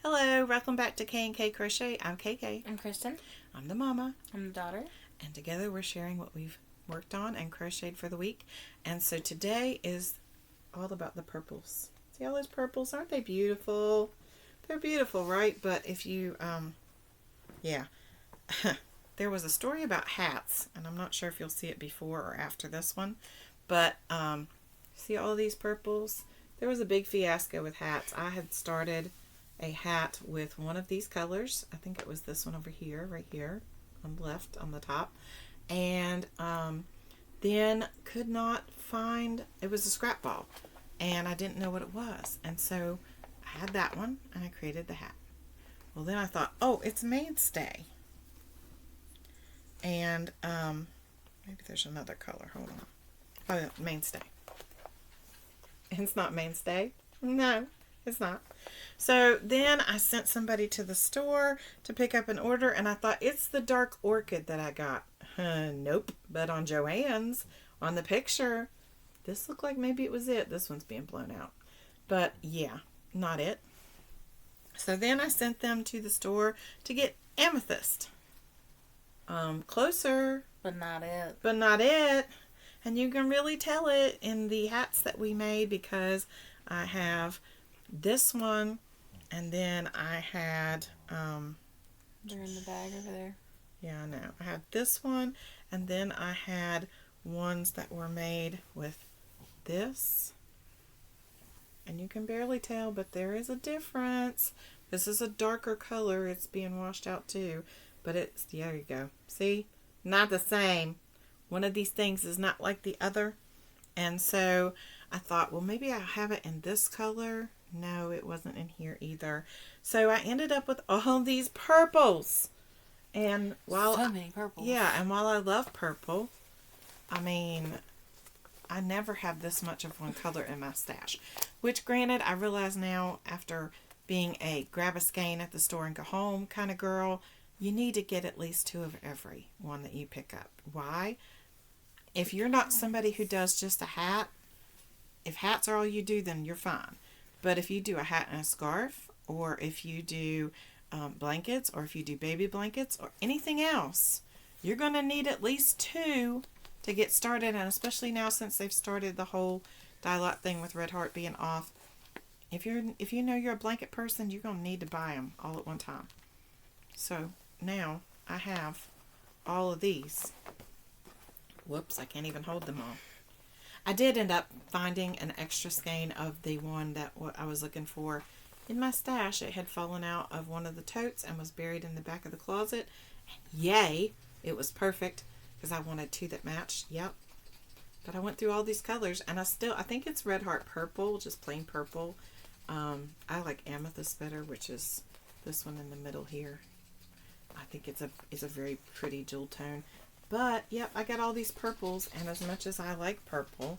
Hello, welcome back to K&K Crochet. I'm KK. I'm Kristen. I'm the mama. I'm the daughter. And together we're sharing what we've worked on and crocheted for the week. And so today is all about the purples. See all those purples? Aren't they beautiful? They're beautiful, right? But if you, there was a story about hats, and I'm not sure if you'll see it before or after this one. But see all these purples? There was a big fiasco with hats. I had started a hat with one of these colors. I think it was this one over here, right here on the left on the top. And then could not find, it was a scrap ball, and I didn't know what it was. And so I had that one and I created the hat. Well, then I thought, oh, it's mainstay. And maybe there's another color. Hold on. Oh, yeah, mainstay. It's not mainstay. No, it's not. So then I sent somebody to the store to pick up an order, and I thought, it's the dark orchid that I got. Nope. But on Joann's, on the picture, this looked like maybe it was it. This one's being blown out. But yeah, not it. So then I sent them to the store to get amethyst. Closer. But not it. But not it. And you can really tell it in the hats that we made, because I have this one, and then I had They're in the bag over there. yeah, I know. I had this one, and then I had ones that were made with this, and you can barely tell, but there is a difference. This is a darker color. It's being washed out too, but it's, there you go. See, not the same. One of these things is not like the other. And so I thought, well, maybe I'll have it in this color. No, it wasn't in here either. So I ended up with all these purples. And while so many purples. Yeah, and while I love purple, I mean, I never have this much of one color in my stash. Which, granted, I realize now, after being a grab a skein at the store and go home kind of girl, you need to get at least two of every one that you pick up. Why? If you're not somebody who does just a hat, if hats are all you do, then you're fine. But if you do a hat and a scarf, or if you do blankets, or if you do baby blankets, or anything else, you're going to need at least two to get started. And especially now, since they've started the whole dye lot thing with Red Heart being off, if you know you're a blanket person, you're going to need to buy them all at one time. So now I have all of these. Whoops, I can't even hold them all. I did end up finding an extra skein of the one that I was looking for in my stash. It had fallen out of one of the totes and was buried in the back of the closet. And yay, it was perfect, because I wanted two that matched. Yep. But I went through all these colors, and I think it's Red Heart Purple, just plain purple. I like amethyst better, which is this one in the middle here. I think it's a very pretty jewel tone. But, yep, I got all these purples, and as much as I like purple,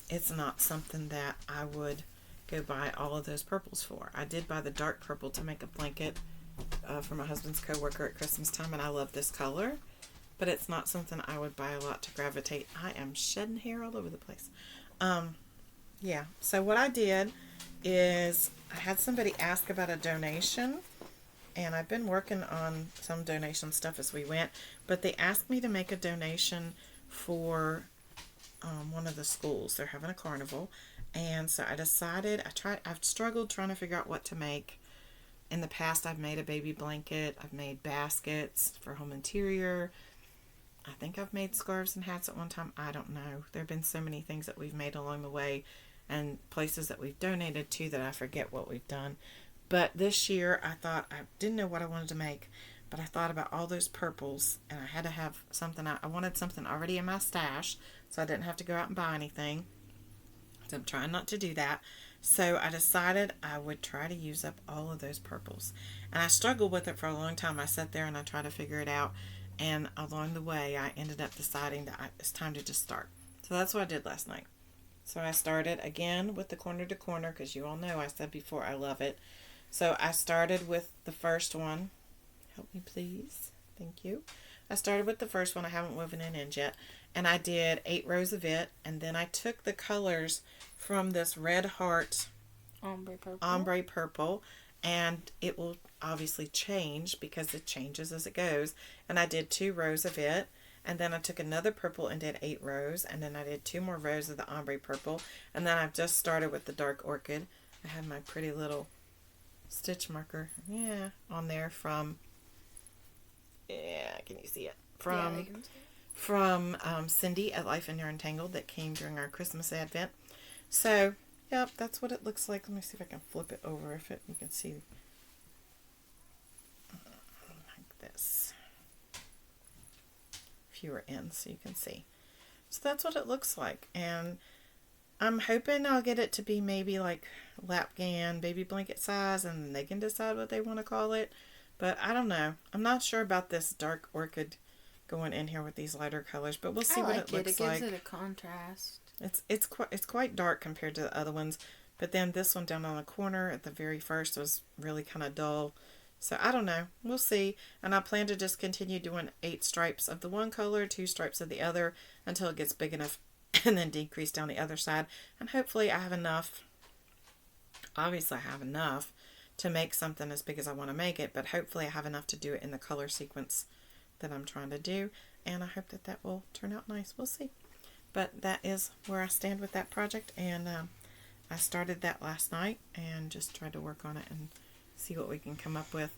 it's not something that I would go buy all of those purples for. I did buy the dark purple to make a blanket for my husband's coworker at Christmas time, and I love this color, but it's not something I would buy a lot to gravitate. I am shedding hair all over the place. Yeah, so what I did is I had somebody ask about a donation, and I've been working on some donation stuff as we went, but they asked me to make a donation for one of the schools. They're having a carnival, and so I decided, I've struggled trying to figure out what to make. In the past, I've made a baby blanket, I've made baskets for home interior, I think I've made scarves and hats at one time. I don't know. There have been so many things that we've made along the way, and places that we've donated to, that I forget what we've done. But this year, I thought, I didn't know what I wanted to make, but I thought about all those purples, and I had to have something. I wanted something already in my stash, so I didn't have to go out and buy anything. So I'm trying not to do that. So I decided I would try to use up all of those purples. And I struggled with it for a long time. I sat there and I tried to figure it out. And along the way, I ended up deciding that it's time to just start. So that's what I did last night. So I started again with the corner to corner, because you all know I said before I love it. So I started with the first one. Help me, please. Thank you. I started with the first one. I haven't woven an end yet. And I did 8 rows of it. And then I took the colors from this Red Heart ombre purple, and it will obviously change because it changes as it goes. And I did 2 rows of it, and then I took another purple and did 8 rows, and then I did 2 more rows of the ombre purple, and then I've just started with the dark orchid. I have my pretty little stitch marker, on there from, can you see it? From Cindy at Life in Yarn Tangled that came during our Christmas Advent. So, yep, that's what it looks like. Let me see if I can flip it over if you can see like this. Fewer ends so you can see. So that's what it looks like, and I'm hoping I'll get it to be maybe like lapgan baby blanket size, and they can decide what they want to call it. But I don't know. I'm not sure about this dark orchid going in here with these lighter colors, but we'll see what it looks like. It gives it a contrast. It's quite dark compared to the other ones, but then this one down on the corner at the very first was really kind of dull. So I don't know. We'll see. And I plan to just continue doing 8 stripes of the one color, 2 stripes of the other until it gets big enough, and then decrease down the other side. And hopefully I have enough. Obviously I have enough to make something as big as I want to make it, but hopefully I have enough to do it in the color sequence that I'm trying to do, and I hope that will turn out nice. We'll see. But that is where I stand with that project, and I started that last night and just tried to work on it and see what we can come up with.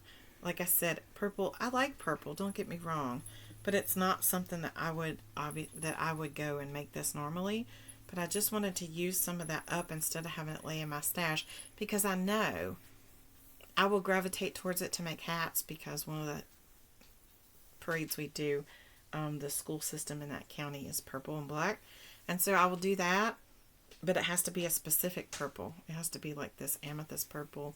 Like I said, purple, I like purple, don't get me wrong, but it's not something that I would go and make this normally. But I just wanted to use some of that up instead of having it lay in my stash, because I know I will gravitate towards it to make hats, because one of the parades we do, the school system in that county is purple and black, and so I will do that, but it has to be a specific purple. It has to be like this amethyst purple,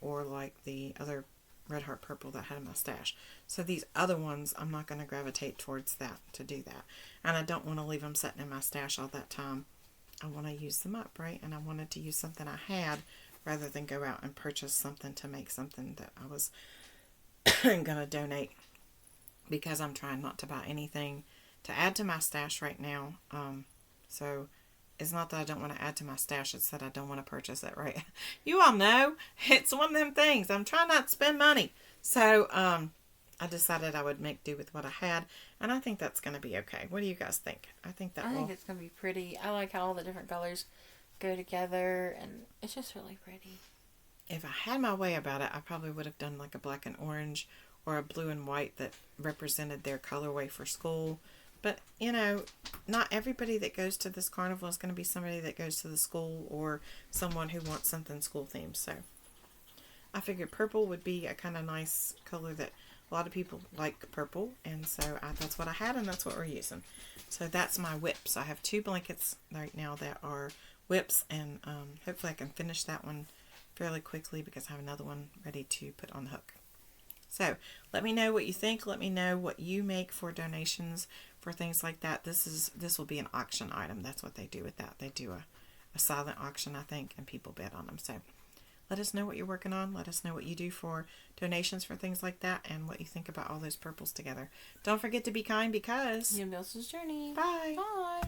or like the other red heart purple that I had in my stash. So these other ones, I'm not going to gravitate towards that to do that, and I don't want to leave them sitting in my stash all that time. I want to use them up, right? And I wanted to use something I had rather than go out and purchase something to make something that I was going to donate, because I'm trying not to buy anything to add to my stash right now. So it's not that I don't want to add to my stash, it's that I don't want to purchase it, right? You all know, it's one of them things. I'm trying not to spend money. So I decided I would make do with what I had, and I think that's going to be okay. What do you guys think? I think it's going to be pretty. I like how all the different colors go together, and it's just really pretty. If I had my way about it, I probably would have done like a black and orange or a blue and white that represented their colorway for school. But, not everybody that goes to this carnival is going to be somebody that goes to the school or someone who wants something school themed. So I figured purple would be a kind of nice color that a lot of people like purple. And so that's what I had, and that's what we're using. So that's my whips. I have 2 blankets right now that are whips, and hopefully I can finish that one fairly quickly, because I have another one ready to put on the hook. So let me know what you think. Let me know what you make for donations for things like that. This will be an auction item. That's what they do with that. They do a silent auction, I think, and people bid on them. So let us know what you're working on. Let us know what you do for donations for things like that, and what you think about all those purples together. Don't forget to be kind, because Jim Nelson's journey. Bye. Bye.